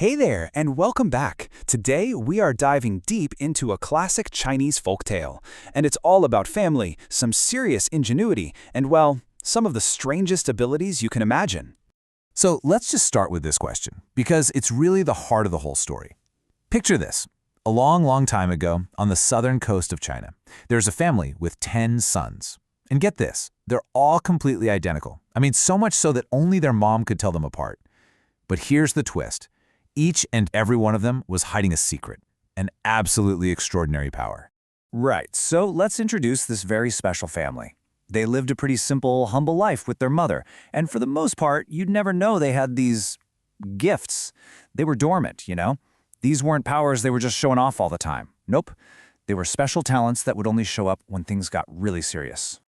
Hey there, and welcome back. Today, we are diving deep into a classic Chinese folktale, and it's all about family, some serious ingenuity, and well, some of the strangest abilities you can imagine. So let's just start with this question, because it's really the heart of the whole story. Picture this. A long, long time ago, on the southern coast of China, there's a family with 10 sons. And get this, they're all completely identical. I mean, so much so that only their mom could tell them apart. But here's the twist. Each and every one of them was hiding a secret, an absolutely extraordinary power. Right, so let's introduce this very special family. They lived a pretty simple, humble life with their mother, and for the most part, you'd never know they had these gifts. They were dormant, you know? These weren't powers they were just showing off all the time. Nope. They were special talents that would only show up when things got really serious.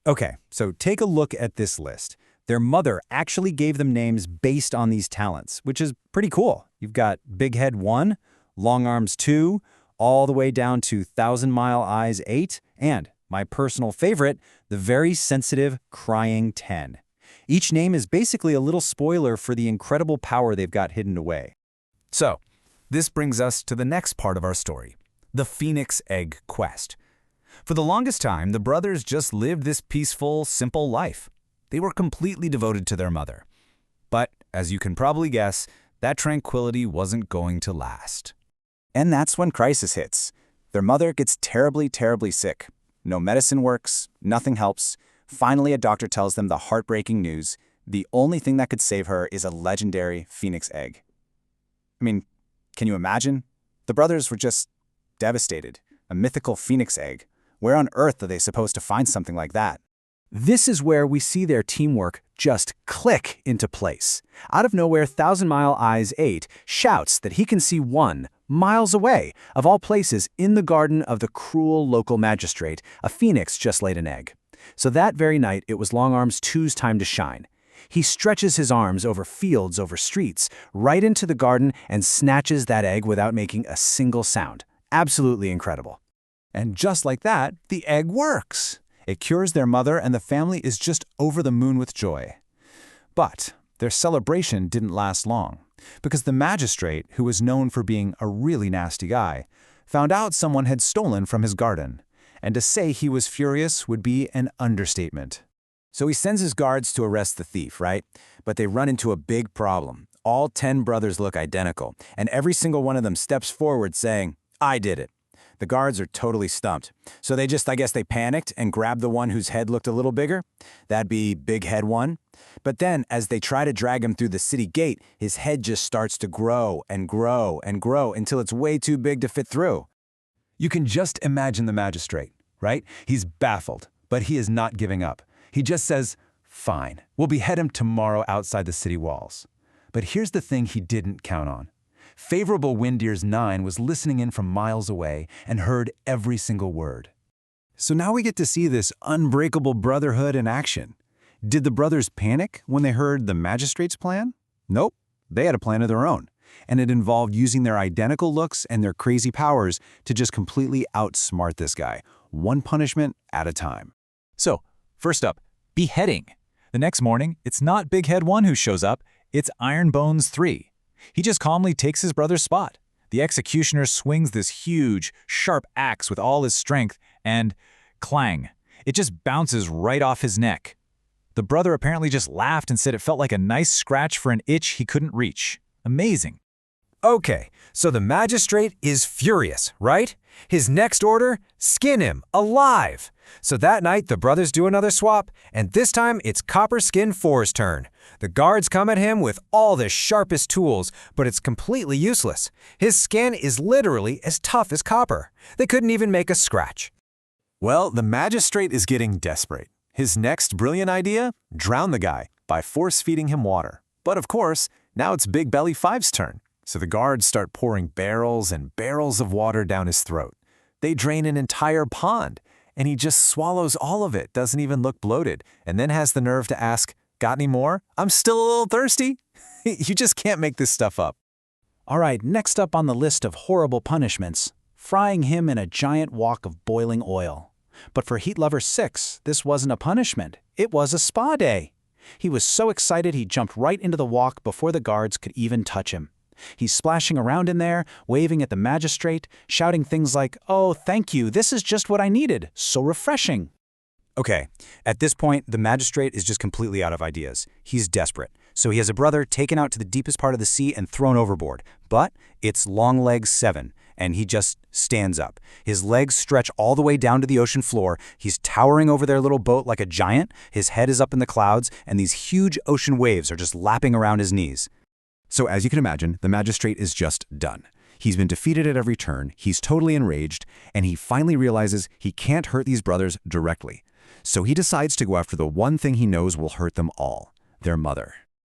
Okay, so take a look at this list. Their mother actually gave them names based on these talents, which is pretty cool. You've got Big Head 1, Long Arms 2, all the way down to Thousand Mile Eyes 8, and, my personal favorite, the very sensitive Crying 10. Each name is basically a little spoiler for the incredible power they've got hidden away. So, this brings us to the next part of our story, the Phoenix Egg Quest. For the longest time, the brothers just lived this peaceful, simple life. They were completely devoted to their mother. But, as you can probably guess, that tranquility wasn't going to last. And that's when crisis hits. Their mother gets terribly, terribly sick. No medicine works, nothing helps. Finally, a doctor tells them the heartbreaking news. The only thing that could save her is a legendary phoenix egg. I mean, can you imagine? The brothers were just devastated. A mythical phoenix egg. Where on earth are they supposed to find something like that? This is where we see their teamwork just click into place. Out of nowhere, Thousand Mile Eyes 8 shouts that he can see 1 miles away, of all places, in the garden of the cruel local magistrate, a phoenix just laid an egg. So that very night, it was Long Arms 2's time to shine. He stretches his arms over fields, over streets, right into the garden and snatches that egg without making a single sound. Absolutely incredible. And just like that, the egg works. It cures their mother, and the family is just over the moon with joy. But their celebration didn't last long, because the magistrate, who was known for being a really nasty guy, found out someone had stolen from his garden. And to say he was furious would be an understatement. So he sends his guards to arrest the thief, right? But they run into a big problem. All 10 brothers look identical, and every single one of them steps forward saying, "I did it." The guards are totally stumped. So I guess they panicked and grabbed the one whose head looked a little bigger. That'd be Big Head 1. But then, as they try to drag him through the city gate, his head just starts to grow and grow and grow until it's way too big to fit through. You can just imagine the magistrate, right? He's baffled, but he is not giving up. He just says, "Fine, we'll behead him tomorrow outside the city walls." But here's the thing he didn't count on. Favorable Wind Ears 9 was listening in from miles away and heard every single word. So now we get to see this unbreakable brotherhood in action. Did the brothers panic when they heard the magistrate's plan? Nope, they had a plan of their own. And it involved using their identical looks and their crazy powers to just completely outsmart this guy, one punishment at a time. So, first up, beheading. The next morning, it's not Big Head 1 who shows up, it's Iron Bones 3. He just calmly takes his brother's spot. The executioner swings this huge, sharp axe with all his strength, and clang. It just bounces right off his neck. The brother apparently just laughed and said it felt like a nice scratch for an itch he couldn't reach. Amazing. Okay, so the magistrate is furious, right? His next order? Skin him, alive! So that night, the brothers do another swap, and this time it's Copper Skin 4's turn. The guards come at him with all the sharpest tools, but it's completely useless. His skin is literally as tough as copper. They couldn't even make a scratch. Well, the magistrate is getting desperate. His next brilliant idea? Drown the guy by force-feeding him water. But of course, now it's Big Belly 5's turn. So the guards start pouring barrels and barrels of water down his throat. They drain an entire pond, and he just swallows all of it, doesn't even look bloated, and then has the nerve to ask, "Got any more? I'm still a little thirsty." You just can't make this stuff up. All right, next up on the list of horrible punishments, frying him in a giant wok of boiling oil. But for Heat Lover 6, this wasn't a punishment. It was a spa day. He was so excited he jumped right into the wok before the guards could even touch him. He's splashing around in there, waving at the magistrate, shouting things like, "Oh, thank you, this is just what I needed, so refreshing." Okay, at this point, the magistrate is just completely out of ideas. He's desperate. So he has a brother taken out to the deepest part of the sea and thrown overboard. But it's long legs 7, and he just stands up. His legs stretch all the way down to the ocean floor. He's towering over their little boat like a giant. His head is up in the clouds, and these huge ocean waves are just lapping around his knees. So as you can imagine, the magistrate is just done. He's been defeated at every turn, he's totally enraged, and he finally realizes he can't hurt these brothers directly. So he decides to go after the one thing he knows will hurt them all, their mother.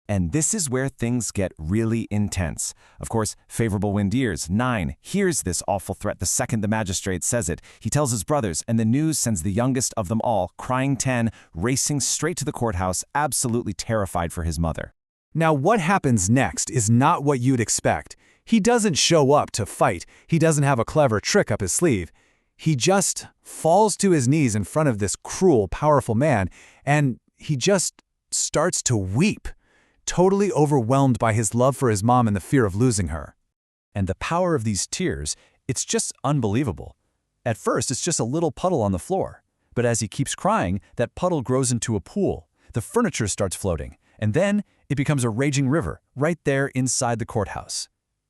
And this is where things get really intense. Of course, favorable wind years, 9, hears this awful threat the second the magistrate says it. He tells his brothers, and the news sends the youngest of them all, crying 10, racing straight to the courthouse, absolutely terrified for his mother. Now, what happens next is not what you'd expect. He doesn't show up to fight. He doesn't have a clever trick up his sleeve. He just falls to his knees in front of this cruel, powerful man, and he just starts to weep, totally overwhelmed by his love for his mom and the fear of losing her. And the power of these tears, it's just unbelievable. At first, it's just a little puddle on the floor. But as he keeps crying, that puddle grows into a pool. The furniture starts floating. And then it becomes a raging river right there inside the courthouse.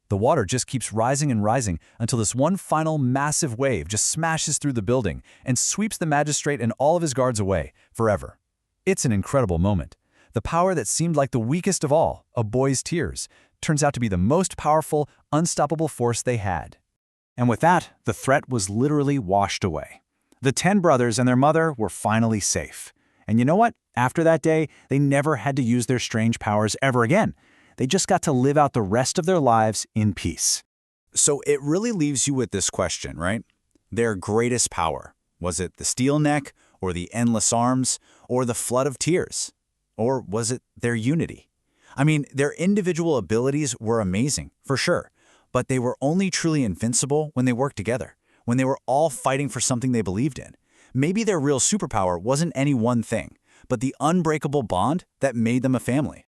The water just keeps rising and rising until this one final massive wave just smashes through the building and sweeps the magistrate and all of his guards away forever. It's an incredible moment. The power that seemed like the weakest of all, a boy's tears, turns out to be the most powerful, unstoppable force they had. And with that, the threat was literally washed away. The 10 brothers and their mother were finally safe. And you know what? After that day, they never had to use their strange powers ever again. They just got to live out the rest of their lives in peace. So it really leaves you with this question, right? Their greatest power. Was it the steel neck, or the endless arms, or the flood of tears? Or was it their unity? I mean, their individual abilities were amazing, for sure, but they were only truly invincible when they worked together, when they were all fighting for something they believed in. Maybe their real superpower wasn't any one thing, but the unbreakable bond that made them a family.